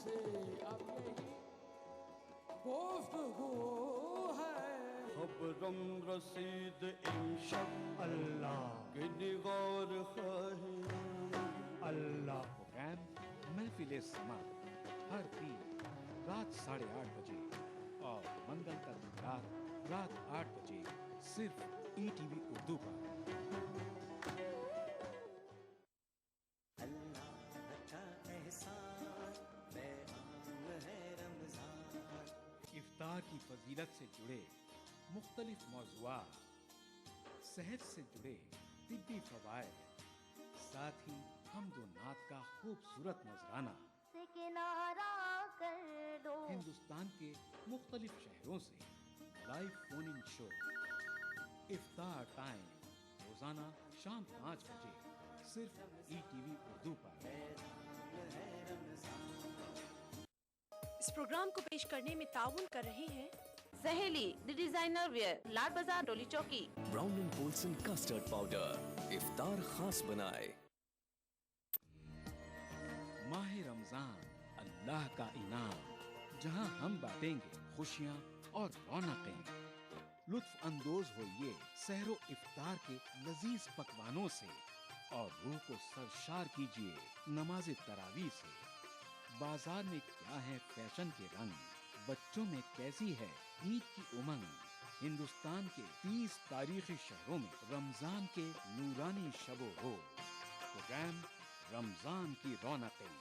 से अब यही गुफ्तगू है। खबरम रसीद इंशाअल्लाह के निगार ख़ाही अल्लाह। प्रोग्राम महफिल समा हर दिन रात 8:30 बजे और मंगल तक रात 8 बजे सिर्फ ETV उर्दू पर। इफ्तार की फजीलत से जुड़े मुख्तलिफ मौज़ूआत, सेहत से जुड़े तिब्बी फवायद, साथ ही हम्दो नात का खूबसूरत नजराना से किनारा कर दो। हिंदुस्तान के मुख्तलिफ शहरों से लाइव फोन इन शो इफ्तार टाइम रोजाना शाम 5 बजे सिर्फ ETV उर्दू पर। इस प्रोग्राम को पेश करने में ताउन कर रहे हैं सहेली the designer wear, Lal Bazaar, Toli Chowki. Brown and Polson custard powder इफ्तार खास बनाए। माह रमजान अल्लाह का इनाम, जहां हम बांटेंगे खुशियां और रौनकें। लुत्फ अंदोज होइए सहरो इफ्तार के लजीज पकवानों से और रूह को सरशार कीजिए नमाज तरावी से। बाजार में क्या है फैशन के रंग, बच्चों में कैसी है ईद की उमंग। हिंदुस्तान के 30 तारीखी शहरों में रमजान के नूरानी शबो रोज। प्रोग्राम रमजान की रौनकें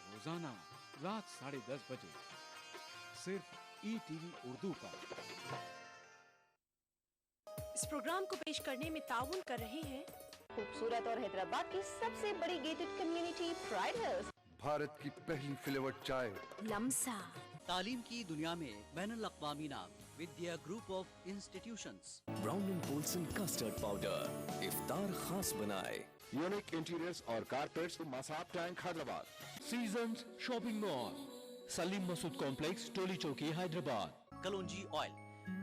रोजाना रात 10:30 बजे सिर्फ ETV उर्दू पर। इस प्रोग्राम को पेश करने में ताउन कर रहे हैं खूबसूरत और हैदराबाद की सबसे बड़ी gated community Pride hills. Bharat की पहली फ्लेवर्ड चाय लम्सा। तालीम की दुनिया में बैनुल अक़वामी नाम Vidya group of institutions. Brown and Polson custard powder इफ्तार खास बनाए। यूनिक इंटीरियर्स और carpets Masab Tank Hyderabad. Seasons shopping mall, Salim Masood complex, Toli Chowki, Hyderabad. कलौंजी ऑयल,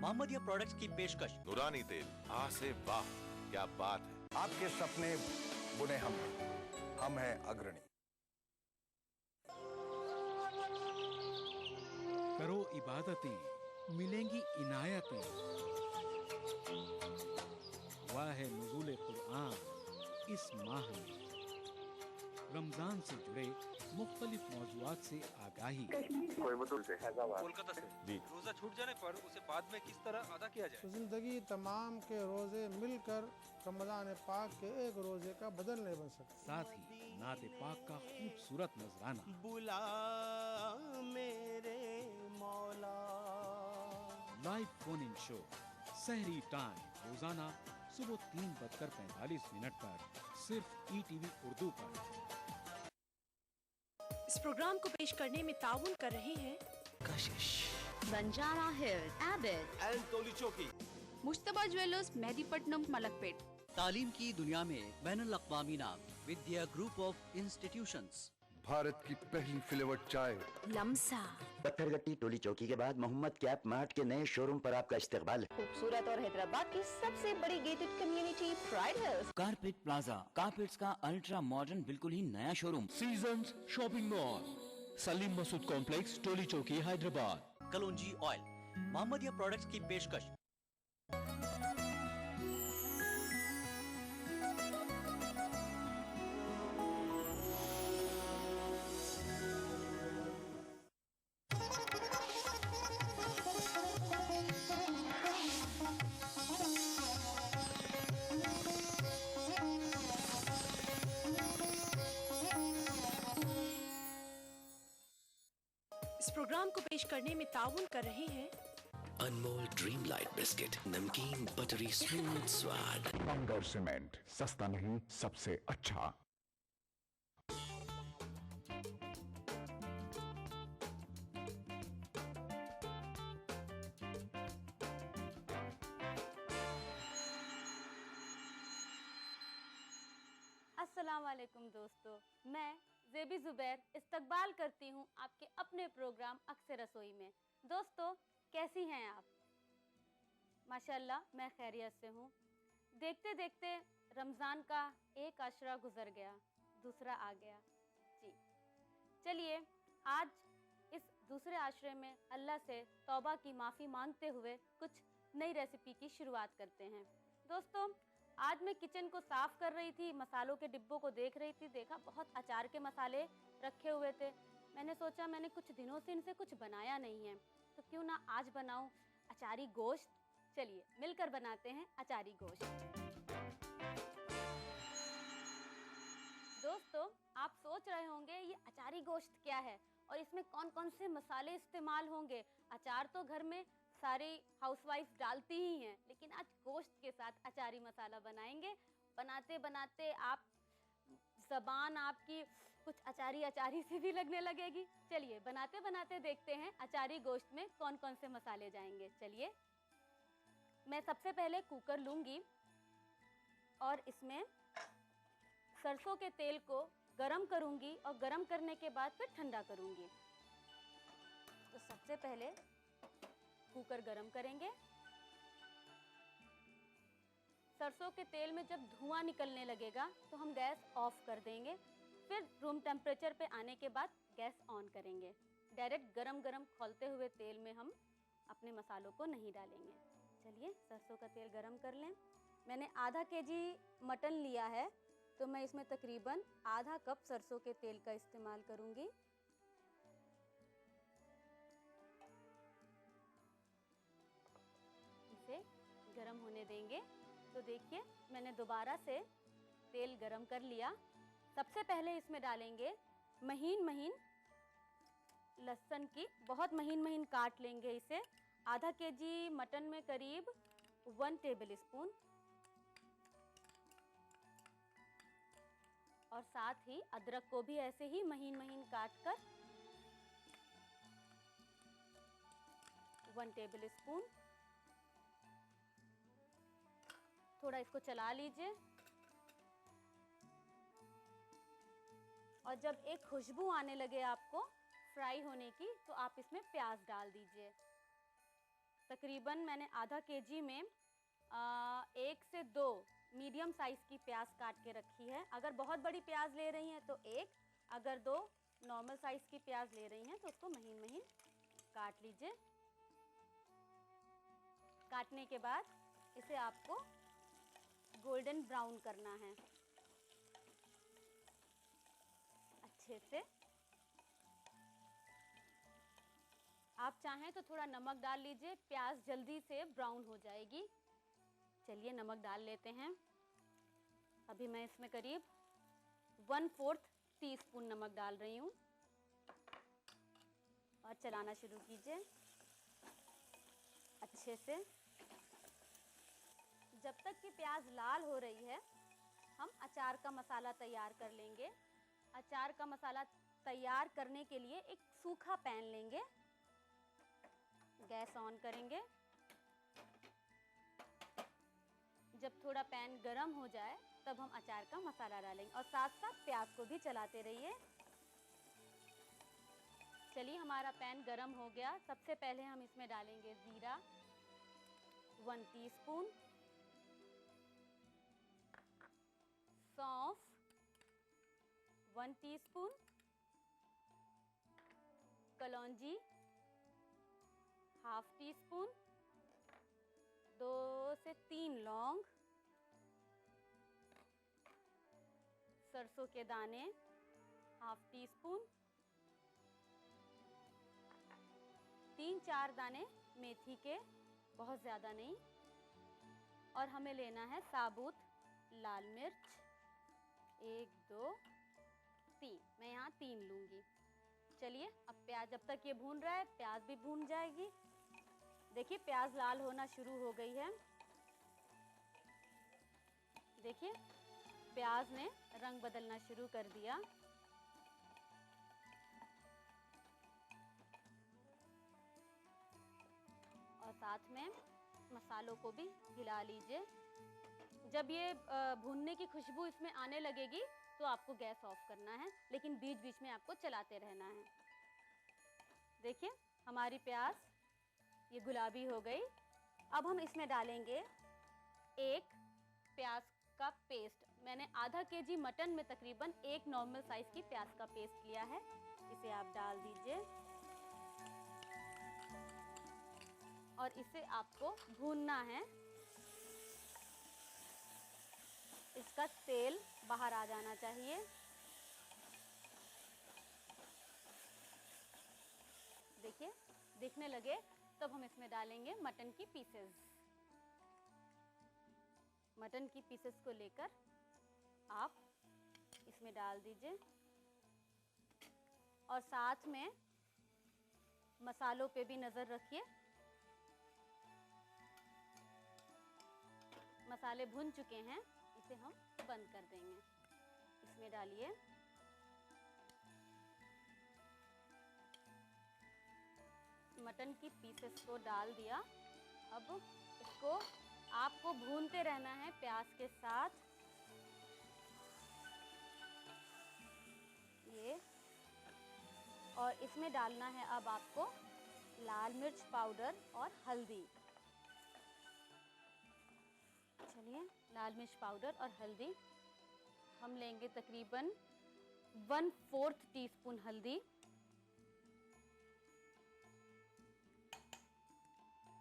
मोहम्मदिया प्रोडक्ट्स की पेशकश। नूरानी तेल, आ से वाह, क्या बात है। आपके सपने बुने हम हैं अग्रणी। करो इबादतें मिलेंगी इनायतें। हुआ है नुज़ूल कुरान इस माह में। रमजान से जुड़े मुख्तलिफ मौज़ूआत से आगाही। कोलकाता से जी। रोजा छूट जाने पर उसे बाद में किस तरह अदा किया जाए। जिंदगी तमाम के रोजे मिलकर रमजान पाक के एक रोजे का बदल नहीं बन सकते। साथ ही नाते पाक का खूबसूरत नजराना। बुला मेरे मौला। लाइव फोन इन शो सहरी टाइम रोजाना सुबह 3:45 पर सिर्फ ETV उर्दू पर। इस प्रोग्राम को पेश करने में ताउन कर रहे हैं कशिश, बंजारा हिल्स, एबिड एंड टोली चौकी। मुश्तबा ज्वेलर्स, मेहदीपट्टनम, मलकपेट। तालीम की दुनिया में बैनुल अक़वामी नाम Vidya group of institutions. Bharat की पहली फ्लेवर्ड चाय लम्सा। पत्थरगट्टी टोली चौकी के बाद मोहम्मद कैप मार्ट के नए शोरूम पर आपका इस्तकबाल है। खूबसूरत और हैदराबाद की सबसे बड़ी gated community Pride Hills. Carpet plaza, carpets का अल्ट्रा मॉडर्न बिल्कुल ही नया showroom. Seasons shopping mall, Salim Masood complex, Toli Chowki, Hyderabad. कलौंजी ऑयल, मोहम्मदिया प्रोडक्ट्स की पेशकश। इस प्रोग्राम को पेश करने में ताउन कर रहे हैं अनमोल ड्रीम लाइट बिस्किट, नमकीन बटरी स्मूथ स्वाद। बंगर सीमेंट, सस्ता नहीं सबसे अच्छा। अस्सलाम वालेकुम दोस्तों, मैं ज़ेबी ज़ुबैर इस्तकबाल करती हूँ आपके अपने प्रोग्राम अक्सर रसोई में। दोस्तों कैसी हैं आप? माशाल्लाह मैं खैरियत से हूँ। देखते देखते रमज़ान का एक आशरा गुज़र गया, दूसरा आ गया। जी चलिए आज इस दूसरे आश्रय में अल्लाह से तौबा की माफ़ी मांगते हुए कुछ नई रेसिपी की शुरुआत करते हैं। दोस्तों, आज मैं किचन को साफ़ कर रही थी, मसालों के डिब्बों को देख रही थी, देखा बहुत अचार के मसाले रखे हुए थे। मैंने सोचा मैंने कुछ दिनों से इनसे कुछ बनाया नहीं है, तो क्यों ना आज बनाऊं अचारी गोश्त। चलिए मिलकर बनाते हैं अचारी गोश्त। दोस्तों, आप सोच रहे होंगे ये अचारी गोश्त क्या है और इसमें कौन कौन से मसाले इस्तेमाल होंगे। अचार तो घर में सारी हाउसवाइफ डालती ही हैं, लेकिन आज गोश्त के साथ अचारी मसाला बनाएंगे। बनाते बनाते आप ज़बान आपकी कुछ अचारी अचारी से भी लगने लगेगी। चलिए बनाते बनाते देखते हैं अचारी गोश्त में कौन कौन से मसाले जाएंगे। चलिए, मैं सबसे पहले कुकर लूँगी और इसमें सरसों के तेल को गरम करूँगी और गरम करने के बाद फिर ठंडा करूँगी। तो सबसे पहले कुकर गरम करेंगे। सरसों के तेल में जब धुआं निकलने लगेगा तो हम गैस ऑफ कर देंगे। फिर रूम टेम्परेचर पे आने के बाद गैस ऑन करेंगे। डायरेक्ट गरम गरम खौलते हुए तेल में हम अपने मसालों को नहीं डालेंगे। चलिए सरसों का तेल गरम कर लें। मैंने आधा केजी मटन लिया है, तो मैं इसमें तकरीबन आधा कप सरसों के तेल का इस्तेमाल करूंगी। इसे गरम होने देंगे। तो देखिए मैंने दोबारा से तेल गरम कर लिया। सबसे पहले इसमें डालेंगे महीन महीन लहसुन की, बहुत महीन महीन काट लेंगे इसे। आधा केजी मटन में करीब 1 टेबल स्पून, और साथ ही अदरक को भी ऐसे ही महीन महीन काट कर 1 टेबल स्पून। थोड़ा इसको चला लीजिए और जब एक खुशबू आने लगे आपको फ्राई होने की, तो आप इसमें प्याज डाल दीजिए। तकरीबन मैंने आधा केजी में 1 से 2 मीडियम साइज़ की प्याज काट के रखी है। अगर बहुत बड़ी प्याज ले रही हैं तो 1, अगर 2 नॉर्मल साइज़ की प्याज ले रही हैं तो उसको महीन महीन काट लीजिए। काटने के बाद इसे आपको गोल्डन ब्राउन करना है अच्छे से। आप चाहें तो थोड़ा नमक डाल लीजिए, प्याज जल्दी से ब्राउन हो जाएगी। चलिए नमक डाल लेते हैं। अभी मैं इसमें करीब 1/4 टीस्पून नमक डाल रही हूँ और चलाना शुरू कीजिए अच्छे से। जब तक कि प्याज लाल हो रही है, हम अचार का मसाला तैयार कर लेंगे। अचार का मसाला तैयार करने के लिए एक सूखा पैन लेंगे, गैस ऑन करेंगे। जब थोड़ा पैन गरम हो जाए तब हम अचार का मसाला डालेंगे और साथ साथ प्याज को भी चलाते रहिए। चलिए हमारा पैन गरम हो गया। सबसे पहले हम इसमें डालेंगे जीरा 1 टीस्पून, सौंफ 1 टीस्पून, कलौंजी 1/2 टीस्पून, 2 से 3 लौंग, सरसों के दाने 1/2 टीस्पून, 3-4 दाने मेथी के, बहुत ज़्यादा नहीं, और हमें लेना है साबुत लाल मिर्च 1, 2, 3। मैं यहाँ 3 लूँगी। चलिए अब प्याज, जब तक ये भून रहा है प्याज भी भून जाएगी। देखिए प्याज लाल होना शुरू हो गई है। देखिए प्याज ने रंग बदलना शुरू कर दिया। और साथ में मसालों को भी हिला लीजिए। जब ये भूनने की खुशबू इसमें आने लगेगी तो आपको गैस ऑफ करना है, लेकिन बीच बीच में आपको चलाते रहना है। देखिए हमारी प्याज ये गुलाबी हो गई। अब हम इसमें डालेंगे एक प्याज का पेस्ट, मैंने आधा केजी मटन में तकरीबन 1 नॉर्मल साइज की प्याज का पेस्ट लिया है। इसे आप डाल दीजिए और इसे आपको भूनना है। इसका तेल बाहर आ जाना चाहिए। देखिए, दिखने लगे तब हम इसमें डालेंगे मटन की पीसेस। मटन की पीसेस को लेकर आप इसमें डाल दीजिए और साथ में मसालों पे भी नज़र रखिए। मसाले भुन चुके हैं, इसे हम बंद कर देंगे। इसमें डालिए मटन की पीसेस को डाल दिया। अब इसको आपको भूनते रहना है प्याज के साथ। ये और इसमें डालना है अब आपको लाल मिर्च पाउडर और हल्दी। चलिए, लाल मिर्च पाउडर और हल्दी हम लेंगे तकरीबन 1/4 टीस्पून हल्दी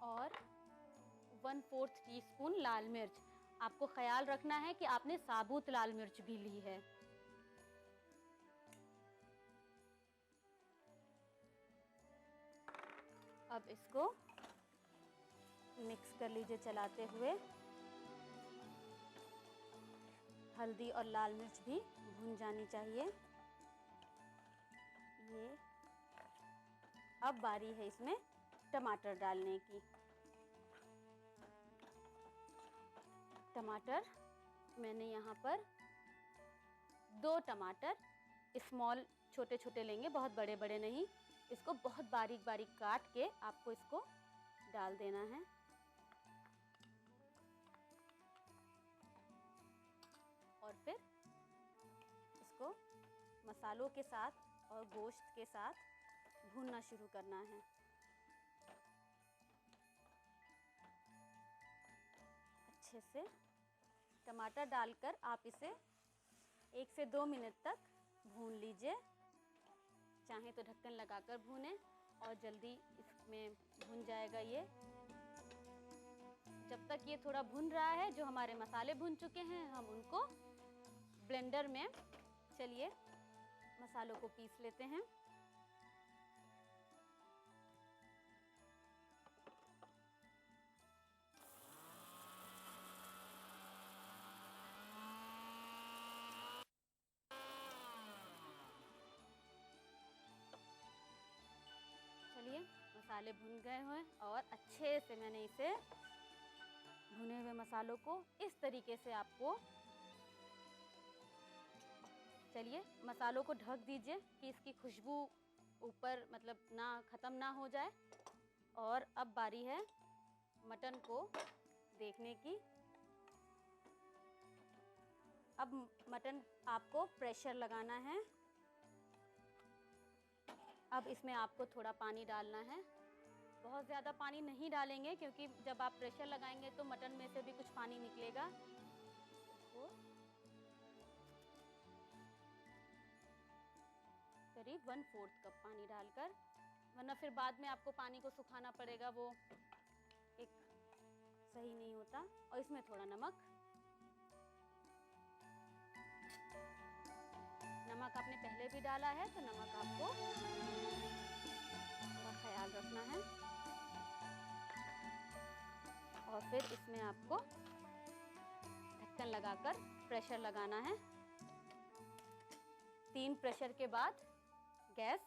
और 1/4 टीस्पून लाल मिर्च। आपको ख्याल रखना है कि आपने साबुत लाल मिर्च भी ली है। अब इसको मिक्स कर लीजिए चलाते हुए। हल्दी और लाल मिर्च भी भून जानी चाहिए। ये अब बारी है इसमें टमाटर डालने की। टमाटर मैंने यहाँ पर 2 टमाटर स्मॉल छोटे छोटे लेंगे, बहुत बड़े बड़े नहीं। इसको बहुत बारीक बारीक काट के आपको इसको डाल देना है। और फिर इसको मसालों के साथ और गोश्त के साथ भूनना शुरू करना है। अच्छे से टमाटर डालकर आप इसे 1 से 2 मिनट तक भून लीजिए। चाहे तो ढक्कन लगाकर भूनें और जल्दी इसमें भून जाएगा ये। जब तक ये थोड़ा भुन रहा है, जो हमारे मसाले भुन चुके हैं, हम उनको ब्लेंडर में चलिए मसालों को पीस लेते हैं। चलिए, मसाले भुन गए हैं और अच्छे से मैंने इसे भुने हुए मसालों को इस तरीके से आपको, चलिए मसालों को ढक दीजिए कि इसकी खुशबू ऊपर मतलब ना ख़त्म ना हो जाए। और अब बारी है मटन को देखने की। अब मटन आपको प्रेशर लगाना है। अब इसमें आपको थोड़ा पानी डालना है। बहुत ज़्यादा पानी नहीं डालेंगे क्योंकि जब आप प्रेशर लगाएंगे तो मटन में से भी कुछ पानी निकलेगा। इसको करीब 1/4 कप पानी डालकर, वरना फिर बाद में आपको पानी को सुखाना पड़ेगा, वो एक सही नहीं होता। और इसमें थोड़ा नमक आपने पहले भी डाला है तो नमक आपको का ख्याल रखना है। और फिर इसमें आपको ढक्कन लगाकर प्रेशर लगाना है। 3 प्रेशर के बाद गैस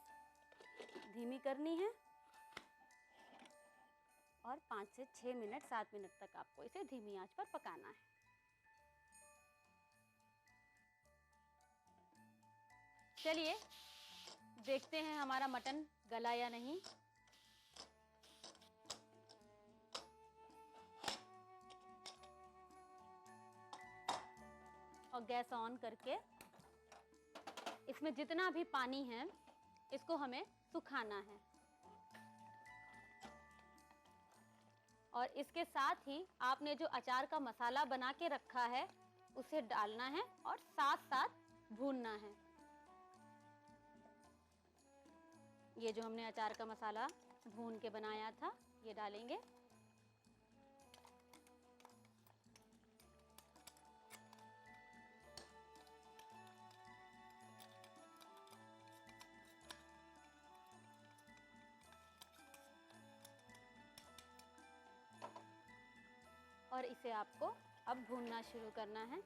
धीमी करनी है और 5 से 6 मिनट 7 मिनट तक आपको इसे धीमी आंच पर पकाना है। चलिए देखते हैं हमारा मटन गला या नहीं। और गैस ऑन करके इसमें जितना भी पानी है इसको हमें सुखाना है। और इसके साथ ही आपने जो अचार का मसाला बना के रखा है उसे डालना है और साथ साथ भूनना है। ये जो हमने अचार का मसाला भून के बनाया था ये डालेंगे। और इसे आपको अब भूनना शुरू करना है।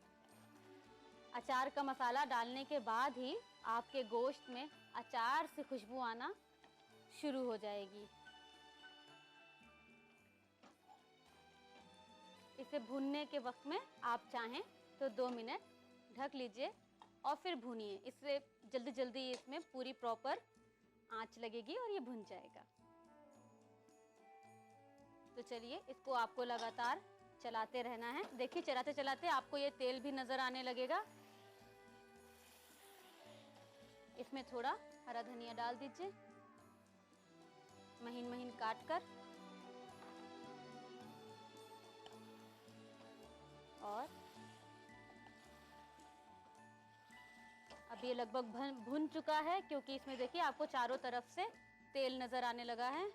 अचार का मसाला डालने के बाद ही आपके गोश्त में अचार से खुशबू आना शुरू हो जाएगी। इसे भूनने के वक्त में आप चाहें तो 2 मिनट ढक लीजिए और फिर भूनिए। इससे जल्दी जल्दी इसमें पूरी प्रॉपर आंच लगेगी और ये भुन जाएगा। तो चलिए इसको आपको लगातार चलाते रहना है। देखिए चलाते चलाते आपको ये तेल भी नजर आने लगेगा। इसमें थोड़ा हरा धनिया डाल दीजिए महीन महीन काट कर। और अब ये लगभग भुन चुका है, क्योंकि इसमें देखिए आपको चारों तरफ से तेल नजर आने लगा है।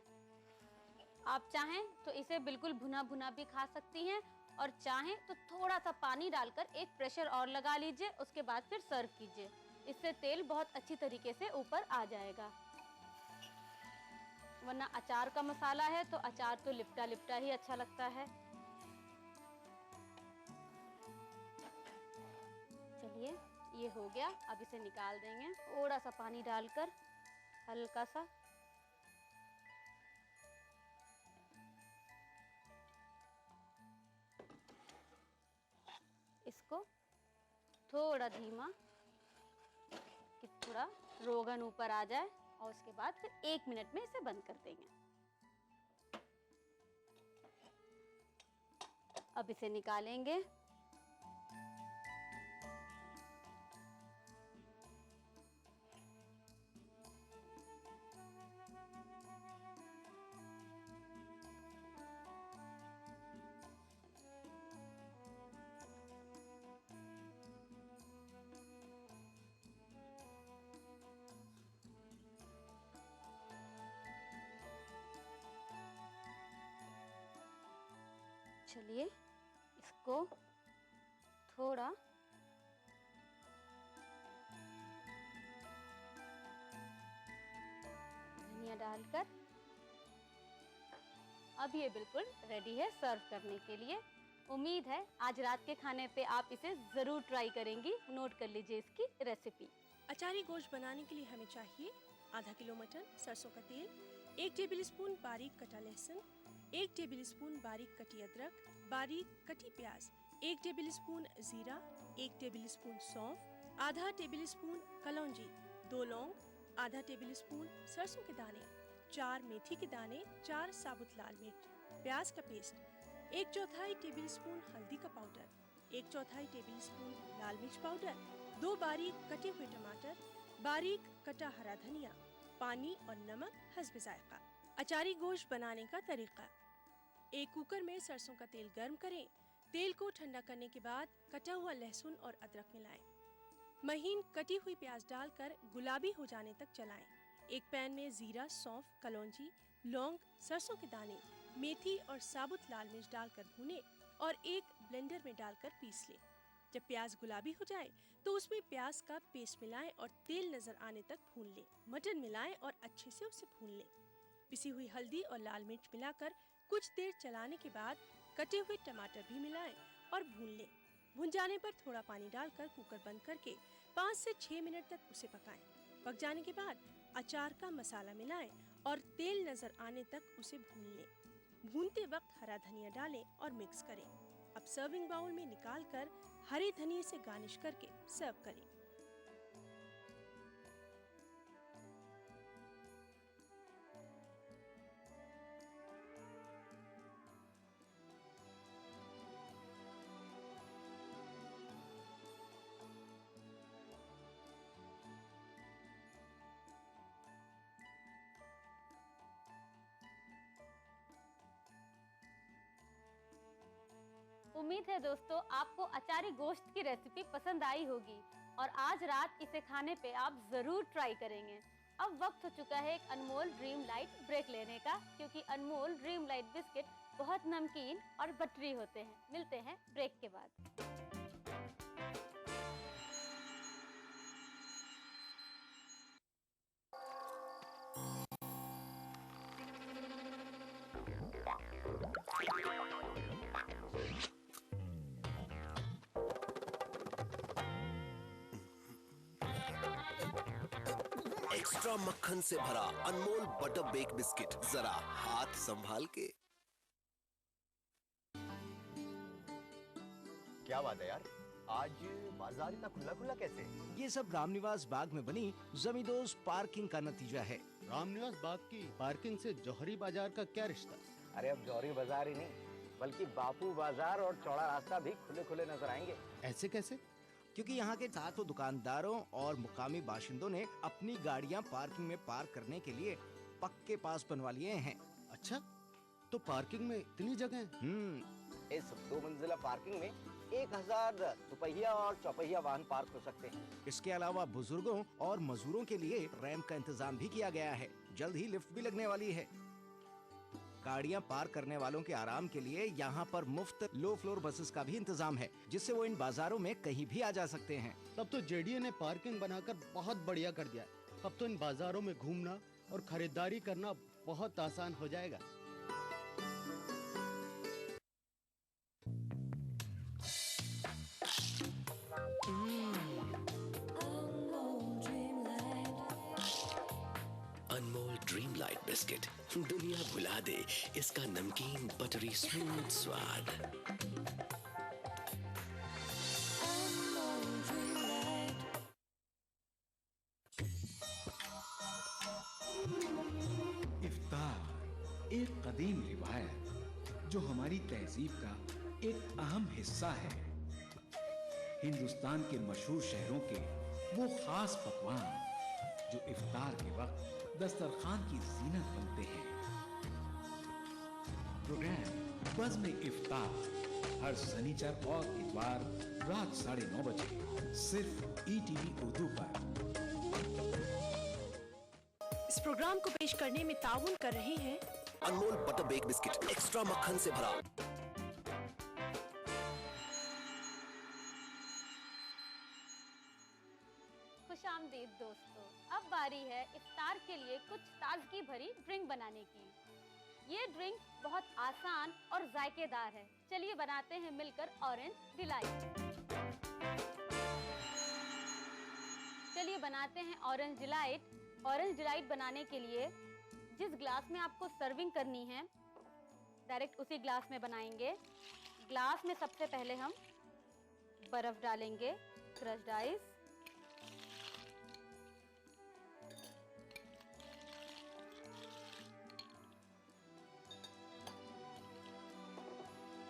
आप चाहें तो इसे बिल्कुल भुना भुना भी खा सकती हैं और चाहें तो थोड़ा सा पानी डालकर एक प्रेशर और लगा लीजिए, उसके बाद फिर सर्व कीजिए। इससे तेल बहुत अच्छी तरीके से ऊपर आ जाएगा। वरना अचार का मसाला है तो अचार तो लिपटा लिपटा ही अच्छा लगता है। चलिए ये हो गया, अब इसे निकाल देंगे। थोड़ा सा पानी डालकर हल्का सा। इसको थोड़ा धीमा कि थोड़ा रोगन ऊपर आ जाए और उसके बाद फिर 1 मिनट में इसे बंद कर देंगे। अब इसे निकालेंगे। चलिए इसको थोड़ा धनिया डालकर अब ये बिल्कुल रेडी है सर्व करने के लिए। उम्मीद है आज रात के खाने पे आप इसे जरूर ट्राई करेंगी। नोट कर लीजिए इसकी रेसिपी। अचारी गोश्त बनाने के लिए हमें चाहिए आधा किलो मटन, सरसों का तेल, 1 टेबलस्पून बारीक कटा लहसुन, 1 टेबलस्पून बारीक कटी अदरक, बारीक कटी प्याज, 1 टेबलस्पून जीरा, 1 टेबलस्पून सौंफ, आधा टेबलस्पून कलौंजी, 2 लौंग, आधा टेबलस्पून सरसों के दाने, 4 मेथी के दाने, 4 साबुत लाल मिर्च, प्याज का पेस्ट, 1/4 टेबलस्पून हल्दी का पाउडर, 1/4 टेबलस्पून लाल मिर्च पाउडर, 2 बारीक कटे हुए टमाटर, बारीक कटा हरा धनिया, पानी और नमक हस्ब जायका। अचारी गोश्त बनाने का तरीका। एक कुकर में सरसों का तेल गर्म करें। तेल को ठंडा करने के बाद कटा हुआ लहसुन और अदरक मिलाएं। महीन कटी हुई प्याज डालकर गुलाबी हो जाने तक चलाएं। एक पैन में जीरा, सौंफ, कलौंजी, लौंग, सरसों के दाने, मेथी और साबुत लाल मिर्च डालकर भूनें और एक ब्लेंडर में डालकर पीस लें। जब प्याज गुलाबी हो जाए तो उसमें प्याज का पेस्ट मिलाएं और तेल नजर आने तक भून लें। मटन मिलाएं और अच्छे से उसे भून लें। पिसी हुई हल्दी और लाल मिर्च मिलाकर कुछ देर चलाने के बाद कटे हुए टमाटर भी मिलाएं और भून लें। भुन जाने पर थोड़ा पानी डालकर कुकर बंद करके 5 से 6 मिनट तक उसे पकाएं। पक जाने के बाद अचार का मसाला मिलाएं और तेल नजर आने तक उसे भून लें। भूनते वक्त हरा धनिया डालें और मिक्स करें। अब सर्विंग बाउल में निकालकर हरे धनिये से गार्निश करके सर्व करें। उम्मीद है दोस्तों आपको अचारी गोश्त की रेसिपी पसंद आई होगी और आज रात इसे खाने पे आप जरूर ट्राई करेंगे। अब वक्त हो चुका है एक अनमोल ड्रीम लाइट ब्रेक लेने का, क्योंकि अनमोल ड्रीम लाइट बिस्किट बहुत नमकीन और बटरी होते हैं। मिलते हैं ब्रेक के बाद। एक्स्ट्रा मक्खन से भरा अनमोल बटर बेक बिस्किट, जरा हाथ संभाल के। क्या बात है यार, आज बाजार इतना खुला खुला कैसे? ये सब रामनिवास बाग में बनी जमींदोज पार्किंग का नतीजा है। रामनिवास बाग की पार्किंग से जौहरी बाजार का क्या रिश्ता? अरे अब जौहरी बाजार ही नहीं बल्कि बापू बाजार और चौड़ा रास्ता भी खुले खुले नजर आएंगे। ऐसे कैसे? क्योंकि यहाँ के सातों दुकानदारों और मुकामी बाशिंदों ने अपनी गाड़ियाँ पार्किंग में पार्क करने के लिए पक्के पास बनवा लिए हैं। अच्छा, तो पार्किंग में इतनी जगह? इस 2 मंजिला पार्किंग में 1000 दुपहिया और चौपहिया वाहन पार्क हो सकते हैं। इसके अलावा बुजुर्गों और मजदूरों के लिए रैंप का इंतजाम भी किया गया है। जल्द ही लिफ्ट भी लगने वाली है। गाड़ियां पार्क करने वालों के आराम के लिए यहाँ पर मुफ्त लो फ्लोर बसेस का भी इंतजाम है, जिससे वो इन बाजारों में कहीं भी आ जा सकते हैं। तब तो जेडीए ने पार्किंग बनाकर बहुत बढ़िया कर दिया। अब तो इन बाजारों में घूमना और खरीदारी करना बहुत आसान हो जाएगा। अनमोल ड्रीम लाइट बिस्किट, दुनिया भुला दे इसका नमकीन बटरी स्मूथ स्वाद। इफ्तार एक कदीम रिवायत जो हमारी तहजीब का एक अहम हिस्सा है। हिंदुस्तान के मशहूर शहरों के वो खास पकवान जो इफ्तार के वक्त दस्तरखान की जीनत बनते हैं। प्रोग्राम बज़्म इफ्तार हर शनिचर और इतवार रात 9:30 बजे सिर्फ ETV उर्दू पर। इस प्रोग्राम को पेश करने में ताउन कर रहे हैं अनमोल बटर बेक बिस्किट, एक्स्ट्रा मक्खन से भरा। खुशामदीद दोस्तों, अब बारी है इफ्तार के लिए कुछ ताजगी भरी ड्रिंक बनाने की। ये ड्रिंक बहुत आसान और जायकेदार है। चलिए बनाते हैं मिलकर ऑरेंज डिलाइट। चलिए बनाते हैं ऑरेंज डिलाइट। ऑरेंज डिलाइट बनाने के लिए जिस ग्लास में आपको सर्विंग करनी है डायरेक्ट उसी ग्लास में बनाएंगे। ग्लास में सबसे पहले हम बर्फ डालेंगे, क्रश्ड आइस,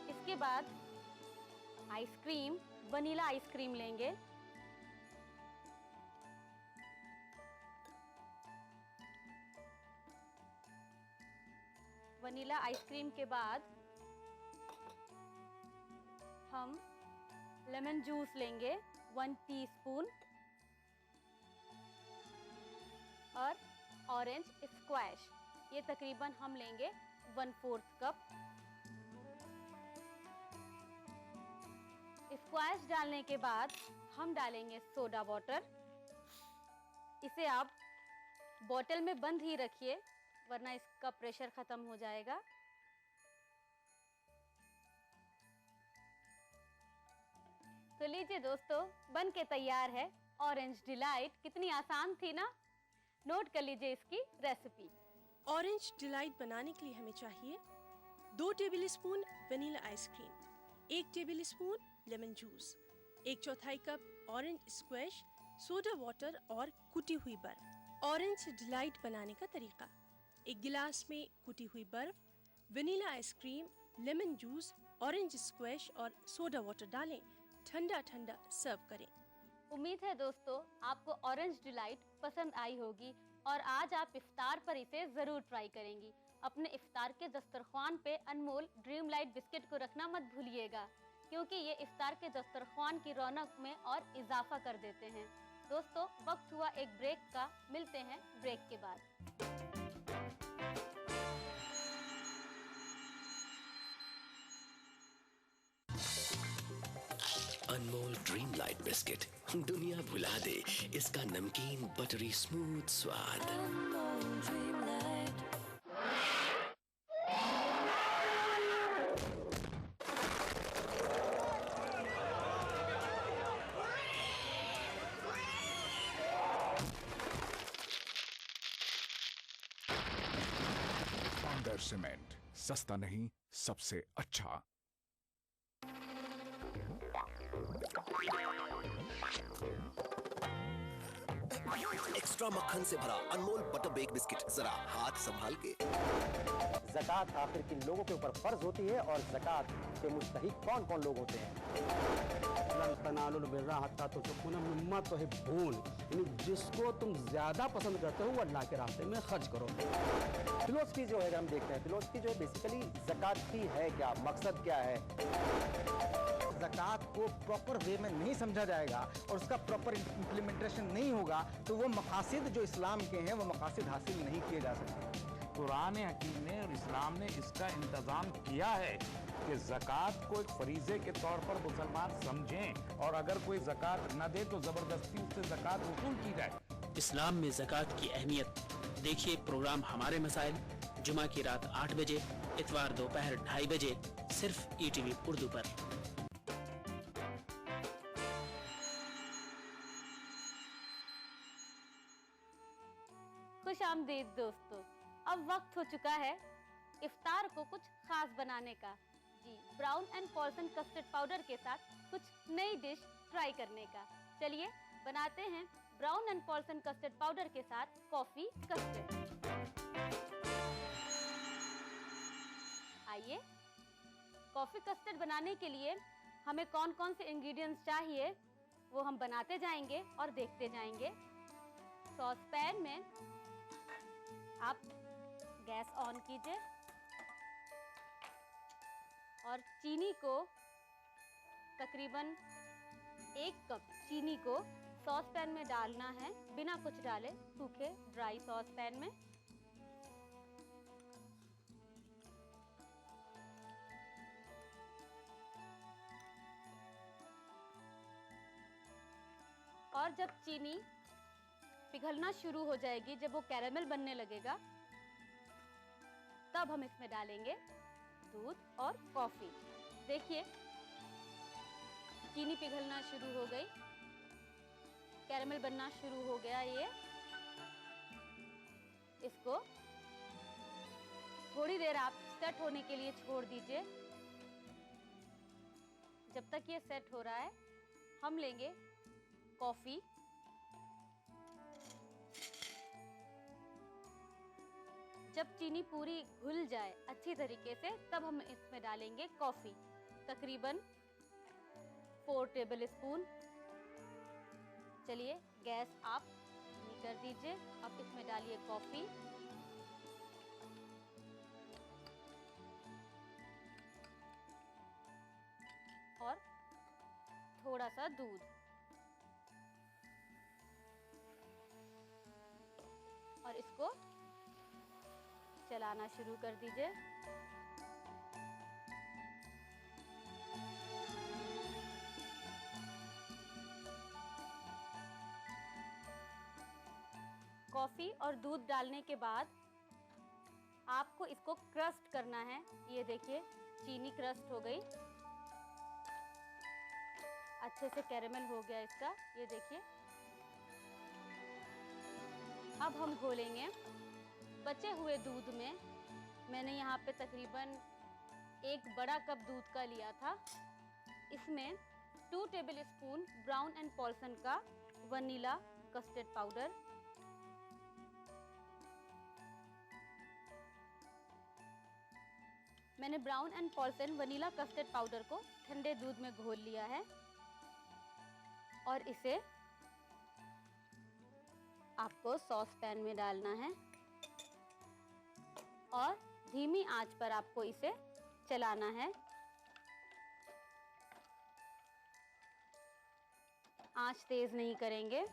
इसके बाद आइसक्रीम, वनीला आइसक्रीम लेंगे। वनीला आइसक्रीम के बाद हम लेमन जूस लेंगे 1 टीस्पून और ऑरेंज स्क्वैश, ये तकरीबन हम लेंगे 1/4 कप। स्क्वैश डालने के बाद हम डालेंगे सोडा वाटर। इसे आप बोतल में बंद ही रखिए वरना इसका प्रेशर खत्म हो जाएगा। तो लीजिए दोस्तों, बन के तैयार है ऑरेंज डिलाइट। कितनी आसान थी ना? नोट कर लीजिए इसकी रेसिपी। ऑरेंज डिलाइट बनाने के लिए हमें चाहिए 2 tablespoon vanilla ice cream, 1 tablespoon lemon juice, 1/4 cup orange squash, soda water और कुटी हुई बर्फ। ऑरेंज डिलाइट बनाने का तरीका: एक गिलास में कुटी हुई बर्फ, vanilla ice cream, lemon juice, orange squash और सोडा वाटर डालें। ठंडा ठंडा सर्व करें। उम्मीद है दोस्तों आपको ऑरेंज डिलाइट पसंद आई होगी और आज आप इफ्तार पर इसे जरूर ट्राई करेंगी। अपने इफ्तार के दस्तरख्वान पे अनमोल ड्रीम लाइट बिस्किट को रखना मत भूलिएगा, क्योंकि ये इफ्तार के दस्तरख्वान की रौनक में और इजाफा कर देते हैं। दोस्तों, वक्त हुआ एक ब्रेक का, मिलते हैं ब्रेक के बाद। अनमोल ड्रीम लाइट बिस्किट, दुनिया भुला दे इसका नमकीन बटरी स्मूथ स्वाद। सीमेंट, सस्ता नहीं, सबसे अच्छा। एक्स्ट्रा मक्खन से भरा अनमोल बटर बेक बिस्किट, जरा हाथ संभाल के। ज़कात आखिर किन लोगों के ऊपर फर्ज होती है और ज़कात के मुस्तहिक कौन कौन लोग होते हैं? यानी जिसको तुम ज्यादा पसंद करते हो वो अल्लाह के रास्ते में खर्च करो। फिलोसफी जो है हम देखते हैं, फिलोसफी जो है बेसिकली ज़कात की है क्या, मकसद क्या है? ज़कात को प्रॉपर वे में नहीं समझा जाएगा और उसका प्रॉपर इम्प्लीमेंटेशन नहीं होगा तो वो मकासद जो इस्लाम के हैं वो मकासद हासिल नहीं किए जा सकते। कुरान हकीम ने और इस्लाम ने इसका इंतज़ाम किया है कि ज़कात को एक फरीज़े के तौर पर मुसलमान समझें और अगर कोई ज़कात न दे तो ज़बरदस्ती उससे ज़कात वसूल की जाए। इस्लाम में ज़कात की अहमियत देखिए प्रोग्राम हमारे मसाइल, जुमा की रात 8 बजे, इतवार दोपहर 2:30 बजे, सिर्फ ETV उर्दू पर। खुश आमदीद दोस्तों, अब वक्त हो चुका है इफ्तार को कुछ खास बनाने का। जी, Brown and Polson custard powder के साथ कुछ नई डिश ट्राई करने का। चलिए बनाते हैं Brown and Polson custard powder के साथ कॉफी कस्टर्ड। आइए, कॉफी कस्टर्ड बनाने के लिए हमें कौन कौन से इंग्रेडिएंट्स चाहिए वो हम बनाते जाएंगे और देखते जाएंगे। सॉस पैन में आप गैस ऑन कीजिए और चीनी को तकरीबन 1 कप चीनी को सॉस पैन में डालना है, बिना कुछ डाले, सूखे ड्राई सॉस पैन में। और जब चीनी पिघलना शुरू हो जाएगी, जब वो कैरेमल बनने लगेगा, तब हम इसमें डालेंगे दूध और कॉफी। देखिए चीनी पिघलना शुरू हो गई, कैरेमल बनना शुरू हो गया। ये इसको थोड़ी देर आप सेट होने के लिए छोड़ दीजिए। जब तक ये सेट हो रहा है, हम लेंगे कॉफी। जब चीनी पूरी घुल जाए अच्छी तरीके से, तब हम इसमें डालेंगे कॉफी, तकरीबन 4 टेबल स्पून। चलिए गैस आप धीमी कर दीजिए। अब इसमें डालिए कॉफी, और थोड़ा सा दूध, और इसको चलाना शुरू कर दीजिए। कॉफी और दूध डालने के बाद आपको इसको क्रस्ट करना है। ये देखिए चीनी क्रस्ट हो गई, अच्छे से कैरेमल हो गया इसका। ये देखिए, अब हम घोलेंगे बचे हुए दूध में। मैंने यहाँ पे तकरीबन 1 बड़ा कप दूध का लिया था। इसमें 2 tablespoon Brown and Polson का वनीला कस्टर्ड पाउडर, मैंने Brown and Polson vanilla custard powder को ठंडे दूध में घोल लिया है और इसे आपको सॉस पैन में डालना है और धीमी आंच पर आपको इसे चलाना है। आंच तेज नहीं करेंगे।